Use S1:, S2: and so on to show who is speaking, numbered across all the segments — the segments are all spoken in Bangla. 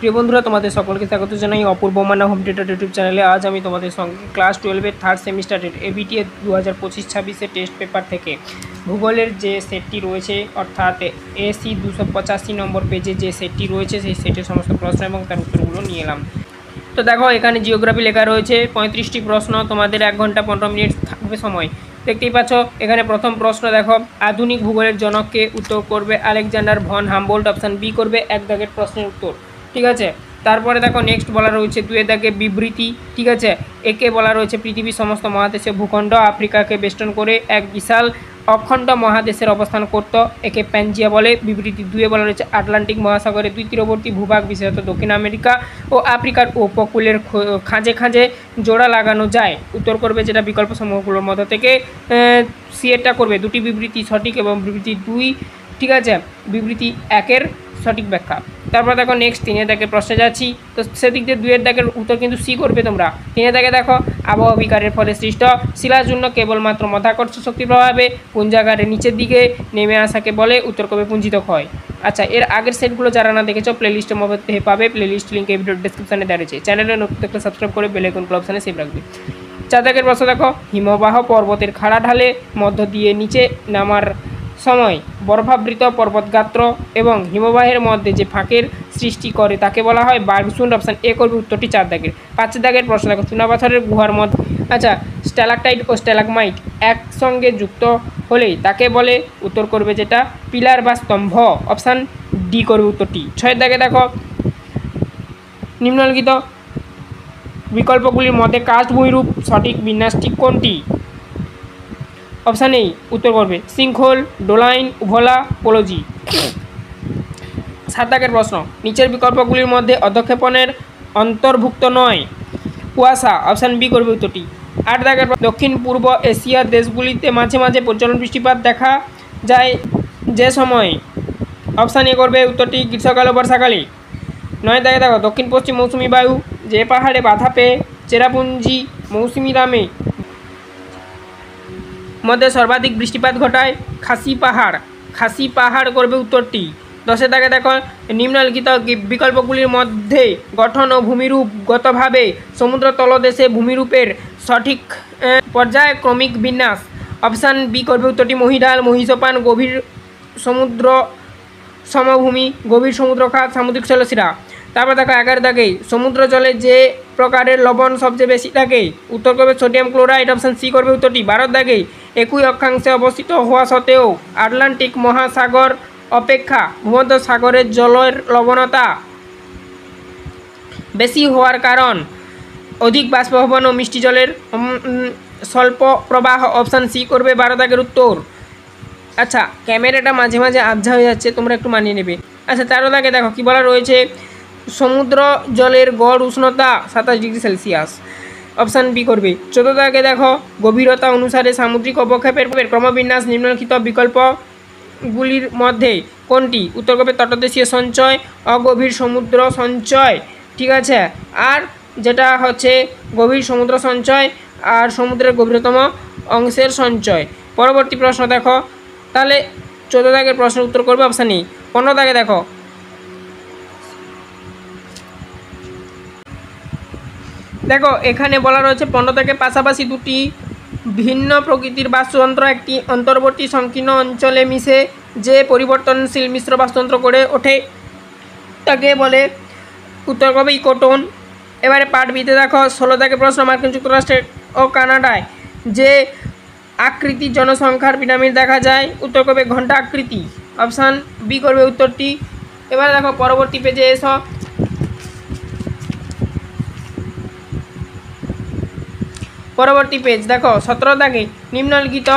S1: প্রিয় বন্ধুরা, তোমাদের সকলকে স্বাগত জানাই অপূর্ব মানা হোম টিউটর ইউটিউব চ্যানেলে। আজ আমি তোমাদের সঙ্গে ক্লাস 12-এর থার্ড সেমিস্টারের এবিটি 2025-26 টেস্ট পেপার থেকে ভূগোলের যে সেটটি রয়েছে, অর্থাৎ এসি 285 নম্বর পেজে যে সেটটি রয়েছে, সেই সেটের সমস্ত প্রশ্ন এবং তার উত্তরগুলো নিয়ে এলাম। তো দেখো, এখানে জিওগ্রাফি লেখা রয়েছে 35টি প্রশ্ন, তোমাদের 1 ঘন্টা 15 মিনিট থাকবে সময়। দেখতেই পাচ্ছ, এখানে প্রথম প্রশ্ন দেখো, আধুনিক ভূগোলের জনককে? উত্তর করবে Alexander von Humboldt. Option B করবে 1 দাগের প্রশ্নের উত্তর। ঠিক আছে, তারপরে দেখো নেক্সট বলা রয়েছে 2 দাগে বিবৃতি। ঠিক আছে, একে বলা রয়েছে পৃথিবীর সমস্ত মহাদেশে ভূখণ্ড আফ্রিকাকে বেষ্টন করে এক বিশাল অখণ্ড মহাদেশের অবস্থান করত, একে প্যানজিয়া বলে। বিবৃতি 2 বলা রয়েছে আটলান্টিক মহাসাগরের 2 তীরবর্তী ভূভাগ, বিশেষত দক্ষিণ আমেরিকা ও আফ্রিকার উপকূলের খাঁজে খাঁজে জোড়া লাগানো যায়। উত্তর করবে যেটা বিকল্প সমূহগুলোর মধ্য থেকে সিএটা করবে। 2টি বিবৃতি সঠিক এবং বিবৃতি 2, ঠিক আছে, বিবৃতি 1-এর সঠিক ব্যাখ্যা। তারপর দেখো নেক্সট 3 দাগের প্রশ্নে যাচ্ছি। তো সেদিক দিয়ে 2 দাগের উত্তর কিন্তু সি করবে তোমরা। 3 দাগে দেখো, আবহাওয়া বিকারের ফলে সৃষ্ট শিলাচূর্ণ কেবলমাত্র মধ্যাকর্ষণ শক্তির প্রভাবে পুঞ্জাগারের নিচের দিকে নেমে আসাকে বলে। উত্তর করবে পুঞ্জিত ক্ষয়। আচ্ছা, এর আগের সেটগুলো যারা না দেখেছো প্লেলিস্টের মধ্যে পাবে, প্লেলিস্ট লিঙ্ক এই ভিডিওর ডেসক্রিপশনে দেওয়া রয়েছে। চ্যানেলে নতুন থাকলে সাবস্ক্রাইব করে বেল আইকন অপশনে সেভ রাখবে। 4 দাগের প্রশ্ন দেখো, হিমবাহ পর্বতের খাড়া ঢালে মধ্য দিয়ে নিচে নামার সময় বরফাবৃত পর্বতগাত্র এবং হিমবাহের মধ্যে যে ফাঁকের সৃষ্টি করে তাকে বলা হয় বার্গসুন্ড। অপশান এ করবে উত্তরটি 4 দাগের। 5 দাগের প্রশ্ন দেখো, চুনাপাথরের গুহার মধ্যে স্ট্যালাকটাইট ও স্ট্যালাগমাইট একসঙ্গে যুক্ত হলেই তাকে বলে। উত্তর করবে যেটা পিলার বা স্তম্ভ। অপশান ডি করবে উত্তরটি। 6 দাগে দেখো, নিম্নলিখিত বিকল্পগুলির মধ্যে কাস্ট ভূমিরূপ সঠিক বিন্যাসটি কোনটি? অপশান এই উত্তর করবে সিঙ্কহোল, ডোলাইন, উভলা, পোলজি। 7 দাগের প্রশ্ন, নিচের বিকল্পগুলির মধ্যে অধঃক্ষেপণের অন্তর্ভুক্ত নয়। কুয়াশা। অপশান বি করবে উত্তরটি। 8 দাগের দক্ষিণ পূর্ব এশিয়ার দেশগুলিতে মাঝে মাঝে প্রচলন বৃষ্টিপাত দেখা যায় যে সময়। অপশান এ করবে উত্তরটি গ্রীষ্মকাল ও বর্ষাকালে। 9 দাগে দেখো, দক্ষিণ পশ্চিম মৌসুমি বায়ু যে পাহাড়ে বাধা পেয়ে চেরাপুঞ্জি মৌসুমি নামে মধ্যে সর্বাধিক বৃষ্টিপাত ঘটায়। খাসি পাহাড়। খাসি পাহাড় করবে উত্তরটি। 10 দাগে দেখো, নিম্নলিখিত বিকল্পগুলির মধ্যে গঠন ও ভূমিরূপগতভাবে সমুদ্র তলদেশে ভূমিরূপের সঠিক পর্যায়ক্রমিক বিন্যাস। অপশান বি করবে উত্তরটি মহিঢাল, মহিষোপান, গভীর সমুদ্র সমভূমি, গভীর সমুদ্রখাত, সামুদ্রিক জলশিরা। তারপর দেখো 11 দাগে, সমুদ্র জলে যে প্রকারের লবণ সবচেয়ে বেশি থাকে। উত্তর করবে সোডিয়াম ক্লোরাইড। অপশান সি করবে উত্তরটি। 12 দাগে, একই অক্ষাংশে অবস্থিত হওয়া সত্ত্বেও আটলান্টিক মহাসাগর অপেক্ষা ভূমধ্য সাগরের জলের লবণতা বেশি হওয়ার কারণ অধিক বাষ্পভবন ও মিষ্টি জলের স্বল্প প্রবাহ। অপশান সি করবে 12 দাগের উত্তর। আচ্ছা, ক্যামেরাটা মাঝে মাঝে আবঝা হয়ে যাচ্ছে, তোমরা একটু মানিয়ে নেবে। আচ্ছা, 13 দাগে দেখো কী বলা রয়েছে, সমুদ্র জলের গড় উষ্ণতা 27 ডিগ্রি সেলসিয়াস। অপশান বি করবে। 14 দাগে দেখো, গভীরতা অনুসারে সামুদ্রিক অবক্ষেপের ক্রমবিন্যাস নিম্নলিখিত বিকল্পগুলির মধ্যে কোনটি? উত্তর করবে তটদেশীয় সঞ্চয়, অগভীর সমুদ্র সঞ্চয়। ঠিক আছে, আর যেটা হচ্ছে গভীর সমুদ্র সঞ্চয় আর সমুদ্রের গভীরতম অংশের সঞ্চয়। পরবর্তী প্রশ্ন দেখো, তাহলে 14 দাগের প্রশ্নের উত্তর করবে অপশান ই। 15 দাগে দেখো, এখানে বলা রয়েছে 15 দাগের পাশাপাশি 2টি ভিন্ন প্রকৃতির বাস্তুতন্ত্র একটি অন্তর্বর্তী সংকীর্ণ অঞ্চলে মিশে যে পরিবর্তনশীল মিশ্র বাস্তুতন্ত্র গড়ে ওঠে তাকে বলে। উত্তর করবে ইকোটোন। এবারে পার্ট বিতে দেখো, 16 দাগের প্রশ্ন, মার্কিন যুক্তরাষ্ট্রে ও কানাডায় যে আকৃতির জনসংখ্যার পিরামিড দেখা যায়। উত্তর করবে ঘণ্টা আকৃতি। অপশান বি করবে উত্তরটি। এবারে দেখো পরবর্তী পেজে এসো। পরবর্তী পেজ দেখো, 17 দাগে, নিম্নলিখিত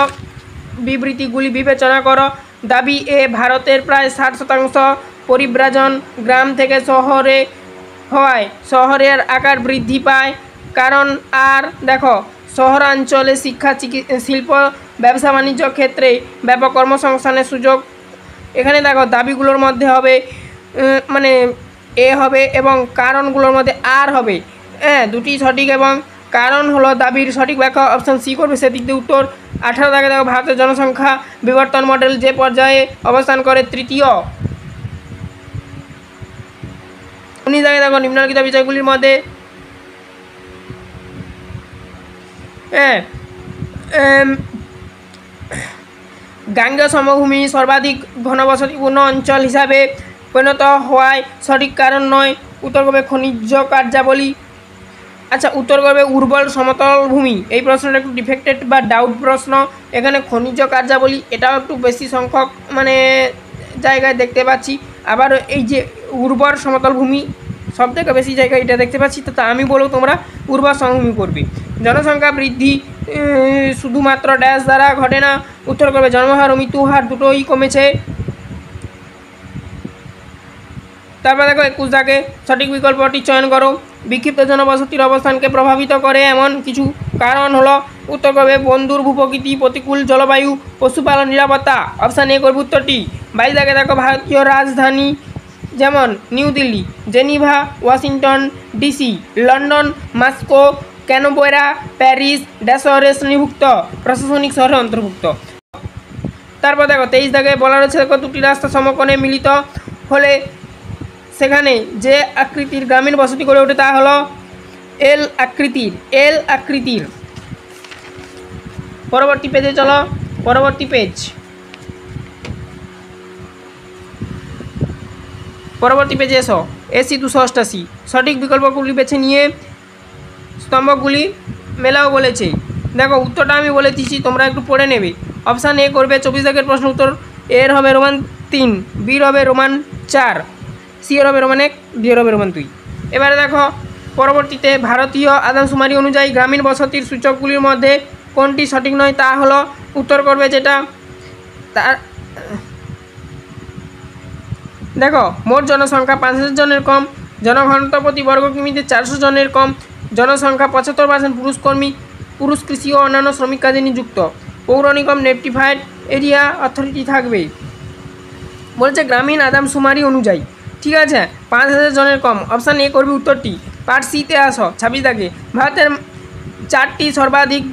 S1: বিবৃতিগুলি বিবেচনা করো। দাবি এ, ভারতের প্রায় 60% পরিব্রাজন গ্রাম থেকে শহরে হওয়ায় শহরের আকার বৃদ্ধি পায়। কারণ আর দেখো, শহরাঞ্চলে শিক্ষা, শিল্প, ব্যবসা বাণিজ্য ক্ষেত্রে ব্যাপক কর্মসংস্থানের সুযোগ। এখানে দেখো দাবিগুলোর মধ্যে হবে মানে এ হবে এবং কারণগুলোর মধ্যে আর হবে। হ্যাঁ, 2টি সঠিক এবং কারণ হলো দাবির সঠিক ব্যাখ্যা। অপশান সি করবে সেদিক দিয়ে উত্তর। 18 দাগে দেখো, ভারতের জনসংখ্যা বিবর্তন মডেল যে পর্যায়ে অবস্থান করে তৃতীয় 19 দাগে দেখো নিম্নলিখিত বিষয়গুলির মধ্যে গাঙ্গেয় সমভূমি সর্বাধিক ঘনবসতিপূর্ণ অঞ্চল হিসাবে পরিণত হওয়ায় সঠিক কারণ নয়। উত্তর করবে খনিজ কার্যাবলী। আচ্ছা, উত্তর করবে উর্বর সমতল ভূমি। এই প্রশ্নটা একটু ডিফেক্টেড বা ডাউট প্রশ্ন। এখানে খনিজ কার্যাবলী এটাও একটু বেশি সংখ্যক মানে জায়গায় দেখতে পাচ্ছি। আবার এই যে উর্বর সমতল ভূমি সব থেকে বেশি জায়গায় এটা দেখতে পাচ্ছি। তো আমি বলবো তোমরা উর্বর সমভূমি পড়বে। জনসংখ্যা বৃদ্ধি শুধুমাত্র ড্যাশ দ্বারা ঘটে না। উত্তর করবে জন্মহার ও মৃত্যুহার দুটোই কমেছে। তারপর দেখো 21 দাগে সঠিক বিকল্পটি চয়ন করো। বিক্ষিপ্ত জনবসতির অবস্থানকে প্রভাবিত করে এমন কিছু কারণ হলো। উত্তর করবে বন্ধুর ভূপ্রকৃতি, প্রতিকূল জলবায়ু, পশুপালন, নিরাপত্তা। অপশান এ করবে উত্তরটি। 22 দাগে দেখো ভারতীয় রাজধানী যেমন new Delhi, Geneva, Washington DC, London, Moscow, Canberra, Paris dash শহরে শ্রেণীভুক্ত প্রশাসনিক শহরে অন্তর্ভুক্ত। তারপর দেখো 23 দাগে বলা রয়েছে দেখো দুটি রাস্তা সমকোণে মিলিত হলে সেখানে যে আকৃতির গ্রামীণ বসতি গড়ে ওঠে তা হলো এল আকৃতির। পরবর্তী পেজে চলো। পরবর্তী পেজে এসো। এসি 288 সঠিক বিকল্পগুলি বেছে নিয়ে স্তম্ভগুলি মেলাও বলেছে। দেখো উত্তরটা আমি বলে দিচ্ছি, তোমরা একটু পড়ে নেবে। অপশান এ করবে 24 দাগের প্রশ্ন উত্তর। এর হবে রোমান 3, বির হবে রোমান 4, সি এর হবে রোমান 1, ডি এর হবে রোমান 2। এবারে দেখো পরবর্তীতে ভারতীয় আদমশুমারি অনুযায়ী গ্রামীণ বসতির সূচকগুলির মধ্যে কোনটি সঠিক নয় তা হলো। উত্তর করবে যেটা তার দেখো মোট জনসংখ্যা 5000 জনের কম, জনঘনত্ব প্রতি বর্গ কিমিতে 400 জনের কম, জনসংখ্যা 75% পুরুষ কৃষি ও অন্যান্য শ্রমিক কাজে নিযুক্ত, পৌর নিগম নেটিফাইড এরিয়া অথরিটি থাকবে। বলছে গ্রামীণ আদমশুমারি অনুযায়ী, ঠিক আছে, 5000 জনের কম। অপশান এ করবে উত্তরটি। পার্ট সিতে আসো 26 দাগে ভারতের 4টি সর্বাধিক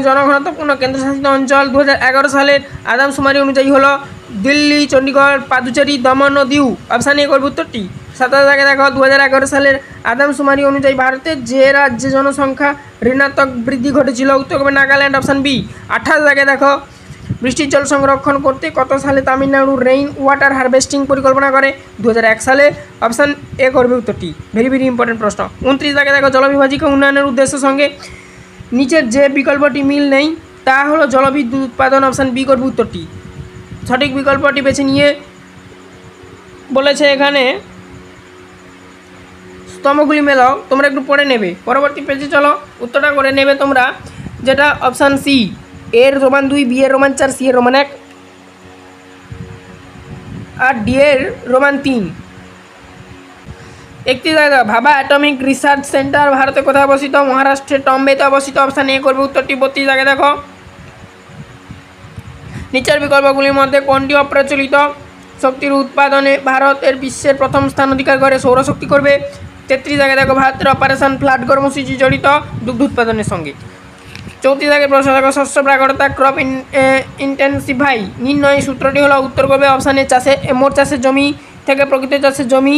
S1: জনঘনত্বপূর্ণ কেন্দ্রশাসিত অঞ্চল 2011 সালের আদমশুমারি অনুযায়ী হলো দিল্লি, চণ্ডীগড়, পাদুচেরি, দমন ও দিউ। অপশান এ করবে উত্তরটি। 27 দাগে দেখো 2011 সালের আদমশুমারি অনুযায়ী ভারতের যে রাজ্যে জনসংখ্যা ঋণাত্মক বৃদ্ধি ঘটেছিল। উত্তর করবে নাগাল্যান্ড। Option B. 28 দাগে দেখো বৃষ্টির জল সংরক্ষণ করতে কত সালে তামিলনাড়ু রেইন ওয়াটার হারভেস্টিং পরিকল্পনা করে? 2001 সালে। অপশান এ করবে উত্তরটি। ভেরি ভেরি ইম্পর্টেন্ট প্রশ্ন। 29 দাগে দেখো জলবিভাজিকা উন্নয়নের উদ্দেশ্যের সঙ্গে নিচের যে বিকল্পটি মিল নেই তা হলো জলবিদ্যুৎ উৎপাদন। অপশান বি করবে উত্তরটি। সঠিক বিকল্পটি বেছে নিয়ে বলেছে এখানে স্তম্ভগুলি মেলাও, তোমরা একটু পড়ে নেবে। পরবর্তী পেজে চলো, উত্তরটা করে নেবে তোমরা, যেটা অপশান সি। এর রোমান 2, বি এর রোমান 4, সি এর রোমান 1 আর ডি এর রোমান 3। 31 দাগে ভাবা অ্যাটমিক রিসার্চ সেন্টার ভারতে কোথায় অবস্থিত? মহারাষ্ট্রের টম্বেতে অবস্থিত। অপশান এ করবে উত্তরটি। 32 দাগে দেখো নিচের বিকল্পগুলির মধ্যে কোনটি অপ্রচলিত? শক্তির উৎপাদনে ভারতের বিশ্বের প্রথম স্থান অধিকার করে সৌরশক্তি করবে। 33 দাগে দেখো ভারতের অপারেশন ফ্লাড কর্মসূচি জড়িত দুগ্ধ উৎপাদনের সঙ্গে। 34 দাগে প্রশ্ন দেখো শস্য প্রাকরতা ক্রপ ইন্টেন্সিফাই নির্ণয় সূত্রটি হলো। উত্তর করবে অপশানে মোট চাষের জমি থেকে প্রকৃত চাষের জমি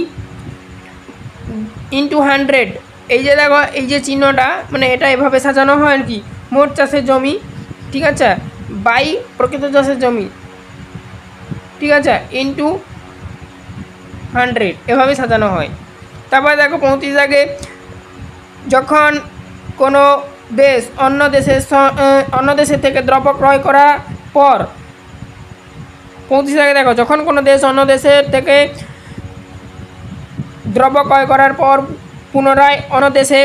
S1: ইন্টু 100। এই যে দেখো এই যে চিহ্নটা মানে এটা এভাবে সাজানো হয় আর কি, মোট চাষের জমি, ঠিক আছে, বাই প্রকৃত চাষের জমি, ঠিক আছে, ইন্টু 100 এভাবে সাজানো হয়। তারপরে দেখো 35 দাগে যখন কোনো দেশ অন্য দেশের থেকে দ্রব্য ক্রয় করার পর 35 দাগে দেখো যখন কোনো দেশ অন্য দেশের থেকে দ্রব্য ক্রয় করার পর পুনরায় অন্য দেশে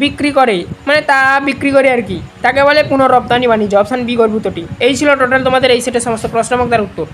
S1: বিক্রি করে, মানে তা বিক্রি করে আর কি, তাকে বলে পুনঃরপ্তানি বাণিজ্য। অপশান বি করবে উত্তরটি। এই ছিল টোটাল তোমাদের এই সেটের সমস্ত প্রশ্ন এবং তার উত্তর।